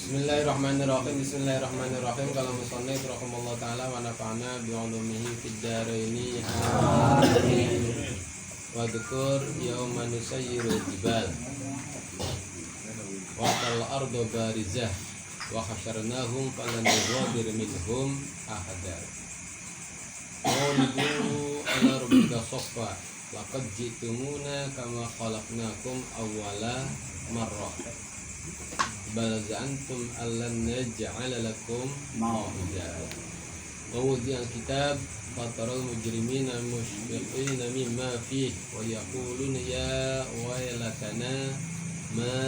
Bismillahirrahmanirrahim. Bismillahirrahmanirrahim. Kalau musannif rahimallahu taala wa nafa'na bi 'ulumihi fid dharaini. Amin. Wa dzkur yauma nusayyirul jibal wa tal ardu barizah wa hasyarnahum falan nughadir minhum ahada. Qulu ala rabbika saffa laqad ji'tumuna kama khalaqnakum awwala marrah. Bal za'antum allan naj'ala lakum maw'ida. Wa wudi'al kitab fataral mujrimina mushfiqina mimma fihi wa yaquluna ya waylatana ma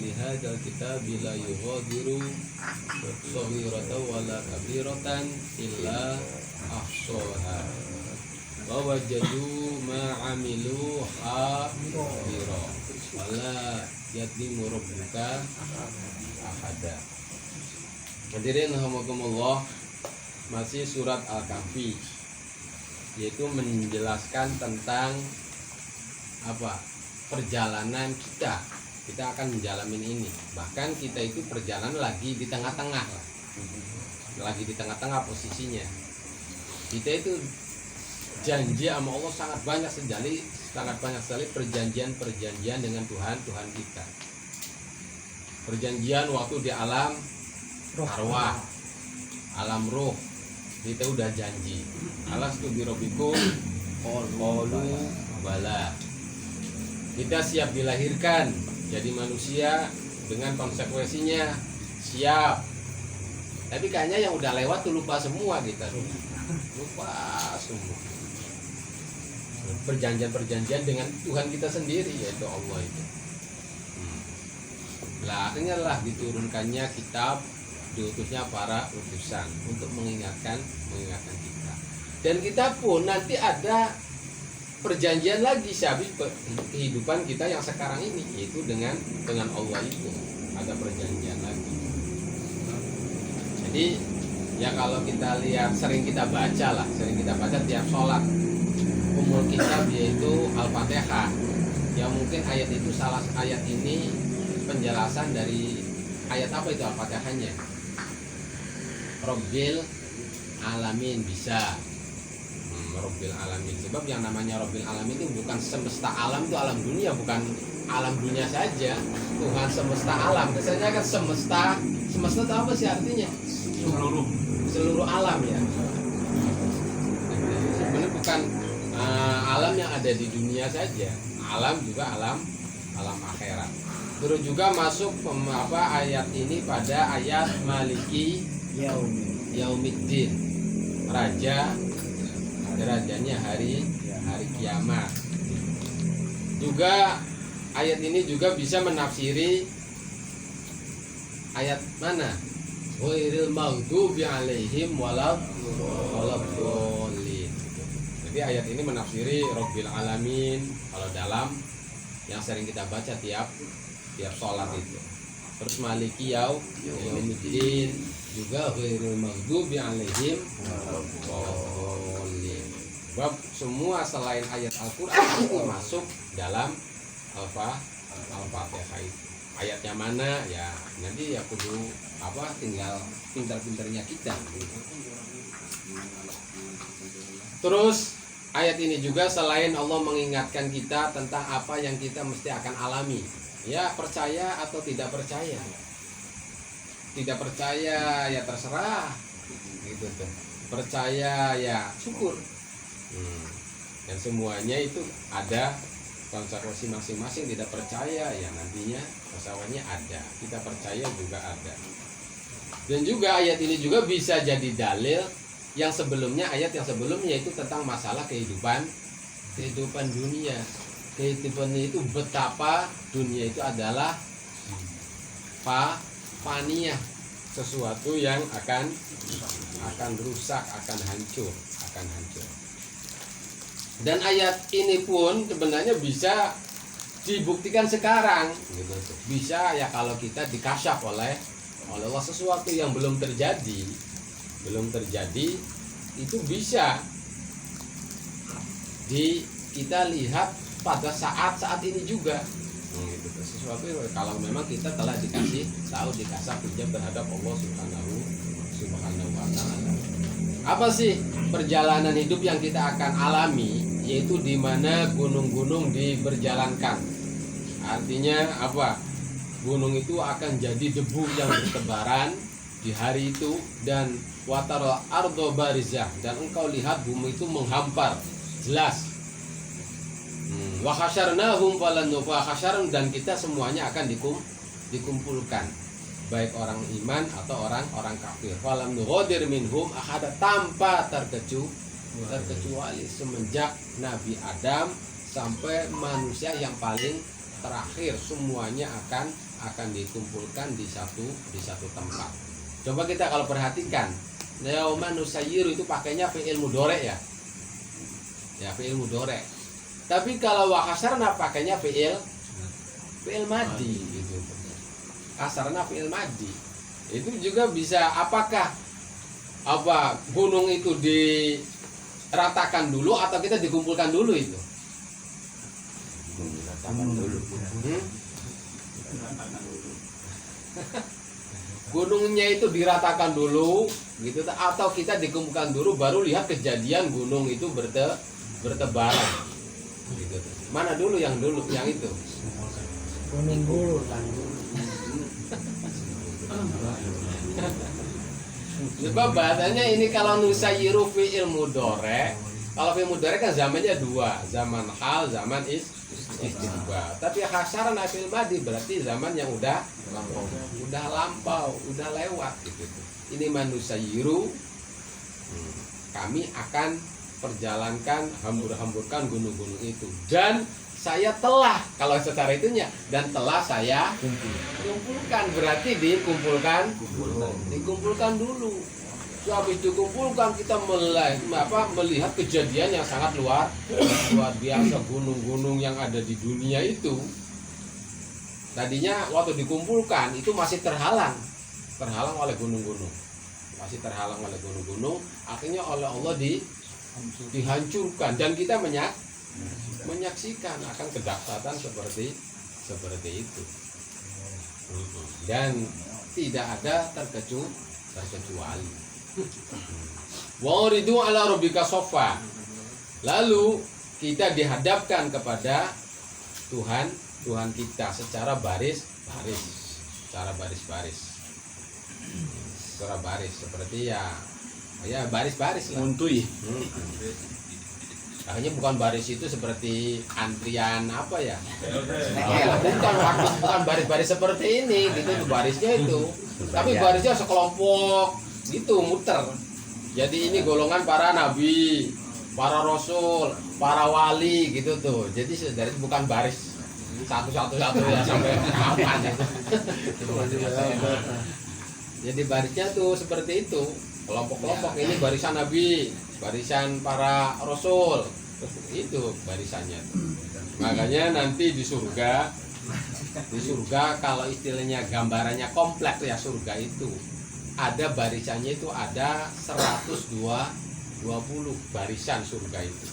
li hadzal kitabi la yughadiru saghiratan wala kabiratan illa ahsaha wa wajadu ma 'amilu hadira wala yadlimu rabbuka ahada. Hadirin rahimakumullah, masih surat Al-Kahfi, yaitu menjelaskan tentang apa? Perjalanan kita. Kita akan menjalani ini. Bahkan kita itu perjalanan lagi di tengah-tengah. Lagi di tengah-tengah posisinya. Kita itu janji sama Allah sangat banyak sekali perjanjian dengan Tuhan kita. Perjanjian waktu di alam arwah, alam ruh, kita udah janji. Alastu bi rabbikum qalu bala. Kita siap dilahirkan jadi manusia dengan konsekuensinya, siap. Tapi kayaknya yang udah lewat tuh lupa semua kita. Lupa semua. Perjanjian dengan Tuhan kita sendiri, yaitu Allah itu. Lah akhirnya lah diturunkannya kitab, diutusnya para utusan untuk mengingatkan kita. Dan kita pun nanti ada perjanjian lagi habis kehidupan kita yang sekarang ini, yaitu dengan Allah itu ada perjanjian lagi. Jadi ya kalau kita lihat sering kita baca tiap sholat umul kitab, yaitu Al-Fatihah. Ya mungkin ayat itu ayat ini penjelasan dari ayat apa itu Al-Fatihahnya. Rabbil alamin bisa. Rabbil alamin. Sebab yang namanya Rabbil alamin itu bukan semesta alam, itu alam dunia, bukan alam dunia saja. Tuhan semesta alam. Biasanya kan semesta itu apa sih artinya? Seluruh alam ya. Sebenarnya bukan alam yang ada di dunia saja, alam juga alam akhirat. Terus juga masuk ayat ini pada ayat Maliki Yaumiddin, rajanya hari kiamat. Juga ayat ini juga bisa menafsiri ayat mana? Ghairil maghdubi alaihim waladdallin. Jadi ayat ini menafsiri Rabbil alamin kalau dalam yang sering kita baca tiap sholat itu. Terus Maliki Yaumiddin juga ghairil maghdubi alaihim waladdallin. Sebab semua selain ayat Al-Qur'an itu masuk dalam Al-Fatihah itu. Ayatnya mana ya nanti ya kudu tinggal pintar-pintarnya kita. Terus ayat ini juga selain Allah mengingatkan kita tentang apa yang kita mesti akan alami. Ya percaya atau tidak percaya. Tidak percaya ya terserah. Gitu tuh. Percaya ya syukur. Dan semuanya itu ada konsekuensi masing-masing. Tidak percaya ya nantinya konsekuensinya ada. Kita percaya juga ada. Dan juga ayat ini juga bisa jadi dalil yang sebelumnya, ayat yang sebelumnya itu tentang masalah kehidupan dunia. Kehidupan itu betapa dunia itu adalah fania, sesuatu yang akan rusak, akan hancur. Dan ayat ini pun sebenarnya bisa dibuktikan sekarang, gitu. Bisa ya kalau kita dikasyaf oleh Allah sesuatu yang belum terjadi itu bisa kita lihat pada saat ini juga. Gitu. Sesuatu kalau memang kita telah dikasih tahu, dikasih hujah terhadap Allah Subhanahu wa Ta'ala. Apa sih perjalanan hidup yang kita akan alami? Yaitu di mana gunung-gunung diberjalankan. Artinya apa? Gunung itu akan jadi debu yang bertebaran di hari itu, dan watar ardo barizah, dan engkau lihat bumi itu menghampar jelas. Wa hasyarnahum falan nufahasyarun, dan kita semuanya akan dikumpulkan, baik orang iman atau orang kafir. Falam nughadir minhum ahada, tanpa terkecuali semenjak Nabi Adam sampai manusia yang paling terakhir, semuanya akan dikumpulkan di satu tempat. Coba kita kalau perhatikan, yauma nusayyiru itu pakainya fi'il mudhari ya. Ya, fi'il mudhari. Tapi kalau wa hasarna pakainya fi'il madi gitu. Kasarna fi'il madi. Itu juga bisa, apakah gunung itu diratakan dulu atau kita dikumpulkan dulu itu? Diratakan dulu. Gunungnya itu diratakan dulu gitu, atau kita dikumpulkan dulu baru lihat kejadian gunung itu bertebaran gitu. Mana dulu yang itu? Gunung dulu kan. Sebab bahasanya ini kalau nusayyiru fi'il mudhari, kalau fi'il mudhari kan zamannya dua, zaman hal, zaman istiqbal. Tapi hasaran fi'il madi berarti zaman yang udah lampau, udah lewat gitu. Ini manusayyiru, kami akan perjalankan, hamburkan gunung-gunung itu, dan saya telah, kalau secara itunya, dan telah saya kumpulkan, berarti dikumpulkan dulu. So, habis dikumpulkan kita melihat kejadian yang sangat luar biasa. Gunung-gunung yang ada di dunia itu tadinya waktu dikumpulkan itu masih terhalang oleh gunung-gunung, akhirnya oleh Allah dihancurkan, dan kita menyaksikan akan kedahsyatan seperti itu, dan tidak ada terkecuali. Wa uridu ala rabbika soffa, lalu kita dihadapkan kepada Tuhan kita secara baris seperti ya baris lah. Muntui. Akhirnya bukan baris itu seperti antrian apa ya? Bukan baris seperti ini gitu, barisnya itu. Tapi barisnya sekelompok gitu, muter. Jadi ini golongan para nabi, para rasul, para wali gitu tuh. Jadi dari bukan baris satu ya sampai kapan itu. Jadi barisnya tuh seperti itu, kelompok-kelompok. Ini barisan nabi, barisan para rasul, itu barisannya. Makanya nanti di surga kalau istilahnya gambarannya kompleks ya, surga itu ada barisannya, itu ada 120 barisan surga itu.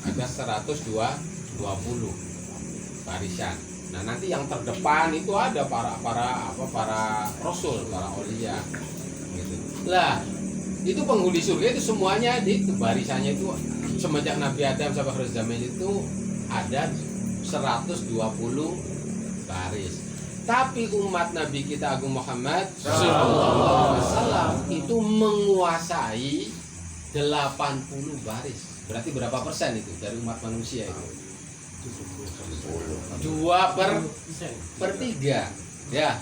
Ada 120 barisan. Nah, nanti yang terdepan itu ada para rasul, para aulia gitu. Lah, itu penghuni surga itu semuanya di barisannya itu semenjak Nabi Adam sampai akhir zaman itu ada 120 baris. Tapi umat Nabi kita Agung Muhammad sallallahu alaihi wasallam itu menguasai 80 baris. Berarti berapa persen itu dari umat manusia itu? 2/3 ya,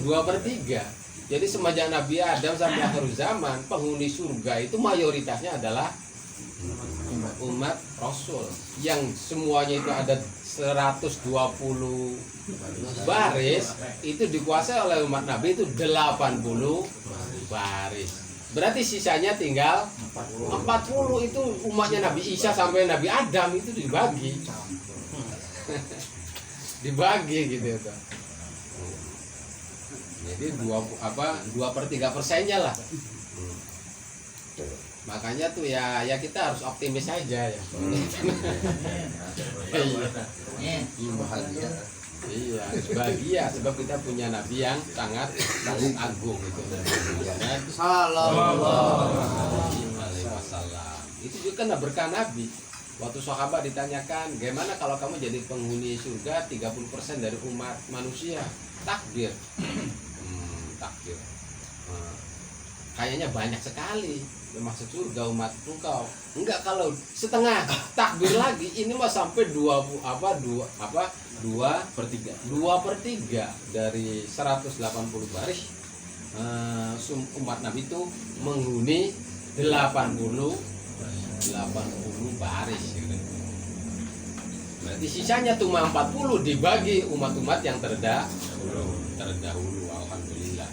2/3. Jadi semenjak Nabi Adam sampai akhir zaman, penghuni surga itu mayoritasnya adalah umat Rasul, yang semuanya itu ada 120 baris, itu dikuasai oleh umat Nabi itu 80 baris. Berarti sisanya tinggal 40, itu umatnya Nabi Isa sampai Nabi Adam itu dibagi. Dibagi gitu itu. Jadi 2/3%-nya lah. Makanya tuh ya kita harus optimis aja ya. Bahagia. Iya, bahagia sebab kita punya nabi yang sangat agung itu. Sallallahu Alaihi Wasallam. Itu juga kan berkah nabi. Waktu sahabat ditanyakan, "Gimana kalau kamu jadi penghuni surga 30% dari umat manusia?" Takbir. Takbir. Kayaknya banyak sekali masuk surga umat engkau. Enggak, kalau setengah takbir lagi ini mah sampai 2/3 dari 180 baris. Umat Nabi itu menghuni 80 baris gitu. Berarti sisanya cuma 40 dibagi umat-umat yang terdahulu. Alhamdulillah.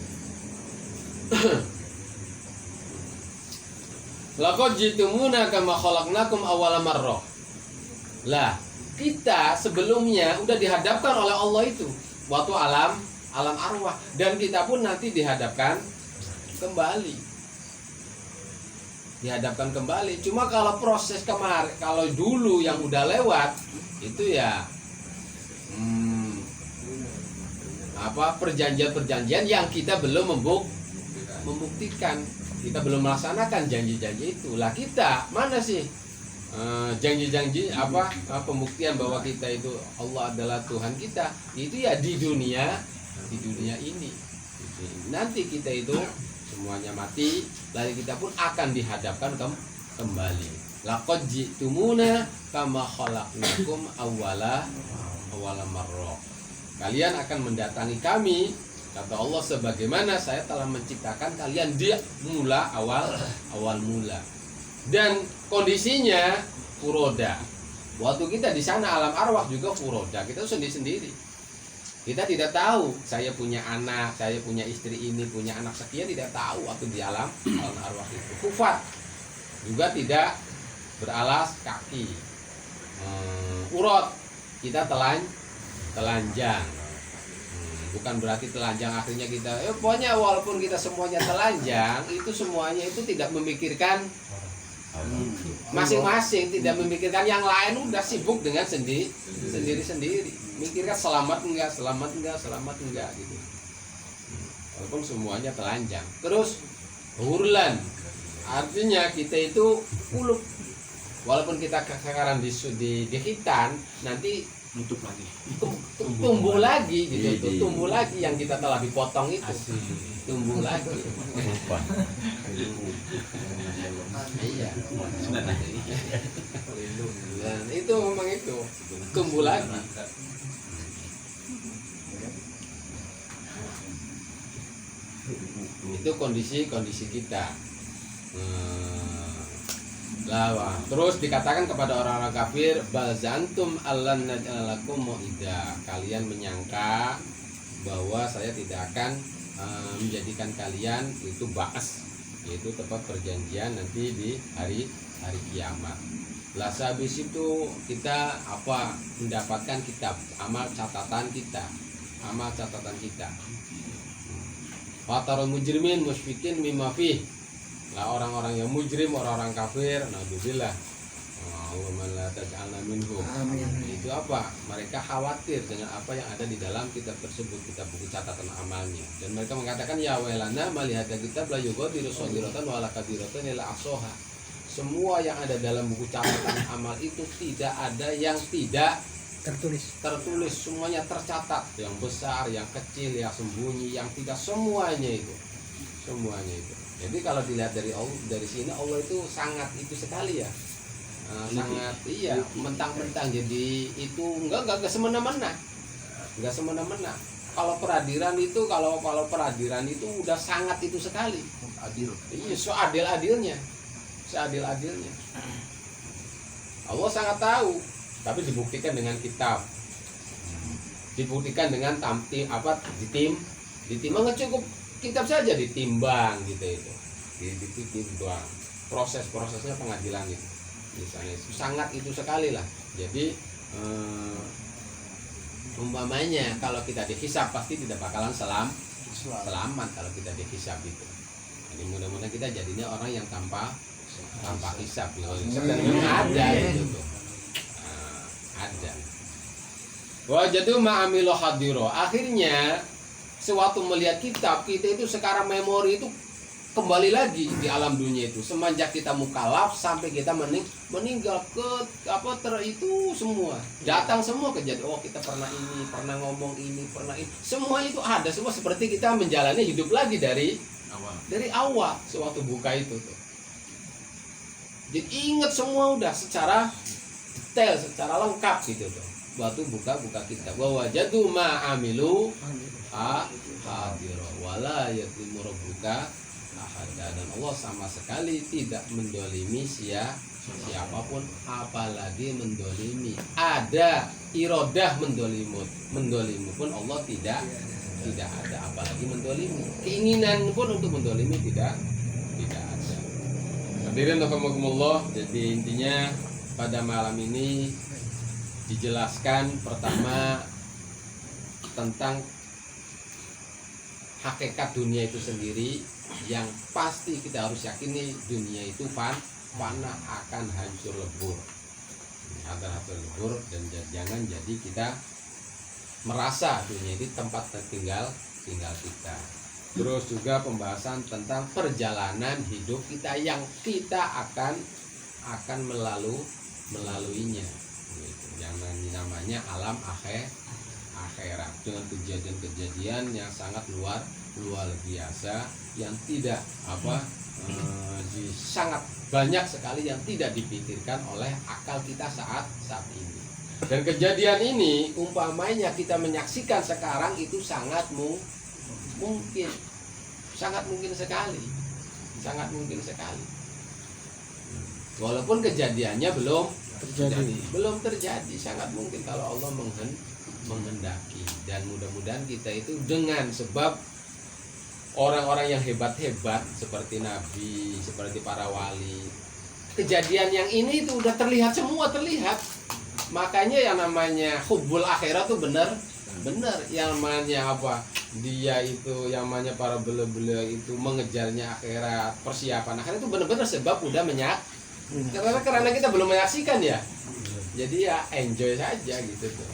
Laqad jitumuna kama khalaqnakum awwala marrah. Lah, kita sebelumnya udah dihadapkan oleh Allah itu waktu alam arwah, dan kita pun nanti dihadapkan kembali. Cuma kalau proses kemarin, kalau dulu yang udah lewat itu ya perjanjian yang kita belum membuktikan, kita belum melaksanakan janji-janji itu. Lah kita mana sih janji-janji pembuktian bahwa kita itu Allah adalah Tuhan kita, itu ya di dunia ini. Nanti kita itu semuanya mati, lalu kita pun akan dihadapkan kembali. Laqad jitumuna kama khalaqnakum awwala marrah. Kalian akan mendatangi kami, kata Allah, sebagaimana saya telah menciptakan kalian di awal mula. Dan kondisinya furoda. Waktu kita di sana alam arwah juga furoda. Kita sendiri-sendiri. Kita tidak tahu saya punya anak, saya punya istri ini, punya anak sekian, tidak tahu waktu di alam arwah itu. Kufat juga tidak beralas kaki. Urot, kita telanjang. Bukan berarti telanjang akhirnya kita pokoknya walaupun kita semuanya telanjang, itu semuanya itu tidak memikirkan masing-masing, tidak memikirkan yang lain, udah sibuk dengan sendiri-sendiri, mikirkan selamat enggak gitu. Walaupun semuanya telanjang. Terus hurlan, artinya kita itu uluk, walaupun kita sekarang di hitan, nanti tumbuh lagi gitu, tumbuh lagi yang kita telah dipotong itu, tumbuh lagi. Iya. Dan itu memang itu tumbuh lagi. Itu kondisi kita. Lawa. Terus dikatakan kepada orang-orang kafir, balzantum allan naj'alakum mu'ida. Kalian menyangka bahwa saya tidak akan menjadikan kalian itu ba'as, yaitu tempat perjanjian nanti di hari kiamat. Lah habis itu kita mendapatkan kitab amal catatan kita. Fatarul mujrimin musyfikin mimma fih. Lah orang-orang yang mujrim, orang-orang kafir, naudzubillah, Allahumma la taj'alna minhum. Itu mereka khawatir dengan apa yang ada di dalam kitab tersebut, kitab buku catatan amalnya, dan mereka mengatakan ya wailana melihat kitab la yughadiru shaghiratan wa la kabiratan illa ahsaha. Semua yang ada dalam buku catatan amal itu tidak ada yang tidak tertulis, semuanya tercatat, yang besar, yang kecil, yang sembunyi, yang tidak, semuanya itu. Jadi kalau dilihat dari sini, Allah itu sangat itu sekali ya, sangat mentang-mentang. Jadi itu enggak semena-mena, Kalau peradilan itu udah sangat itu sekali, adil. Iya, seadil-adilnya. Allah sangat tahu, tapi dibuktikan dengan kitab, dibuktikan dengan ditimbang, cukup kitab saja ditimbang gitu, ditimbang prosesnya pengadilan itu misalnya, sangat itu sekali lah. Jadi umpamanya kalau kita dihisab pasti tidak bakalan selamat kalau kita dihisab itu. Jadi mudah-mudahan kita jadinya orang yang tanpa tanpa hisab ya. Dan memang ada itu tuh. Ada. Wajadu ma'amilu hadiro. Akhirnya sewaktu melihat kitab, kita itu sekarang memori itu kembali lagi di alam dunia itu. Semenjak kita mukallaf sampai kita meninggal ke itu semua. Datang semua kejadian. Oh, kita pernah ini, pernah ngomong ini, pernah ini. Semua itu ada semua seperti kita menjalani hidup lagi dari awal sewaktu buka itu tuh. Jadi ingat semua udah secara detail, secara lengkap gitu tuh. Waktu buka kitab, wa wajadu ma amilu hadira wala yatimu rabbuka ahada. Dan Allah sama sekali tidak mendolimi siapapun, apalagi mendolimi. Ada irodah mendolimu pun Allah tidak ada, apalagi mendolimi. Keinginan pun untuk mendolimi tidak ada. Hadirin rahimakumullah. Jadi intinya pada malam ini dijelaskan pertama tentang hakikat dunia itu sendiri, yang pasti kita harus yakini dunia itu fana, akan hancur lebur. Dan jangan jadi kita merasa dunia ini tempat tinggal kita. Terus juga pembahasan tentang perjalanan hidup kita yang kita akan melaluinya. Yang namanya alam akhirat dengan kejadian-kejadian yang sangat luar biasa, yang tidak sangat banyak sekali yang tidak dipikirkan oleh akal kita saat ini. Dan kejadian ini umpamanya kita menyaksikan sekarang itu sangat mungkin sekali. Walaupun kejadiannya belum terjadi, sangat mungkin kalau Allah menghendaki. Dan mudah-mudahan kita itu dengan sebab orang-orang yang hebat-hebat seperti Nabi, seperti para wali, kejadian yang ini itu udah terlihat. Makanya yang namanya hubbul akhirat itu benar. Yang namanya apa? Dia itu yang namanya para beliau itu mengejarnya akhirat, persiapan akhirat itu benar-benar sebab udah karena kita belum menyaksikan ya. Jadi ya enjoy saja gitu tuh.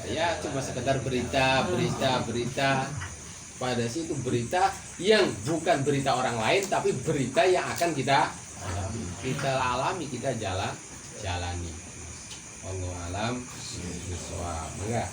Ya cuma sekedar berita. Pada situ berita yang bukan berita orang lain, tapi berita yang akan kita alami, kita jalani. Wallahu alam bishawab. Enggak.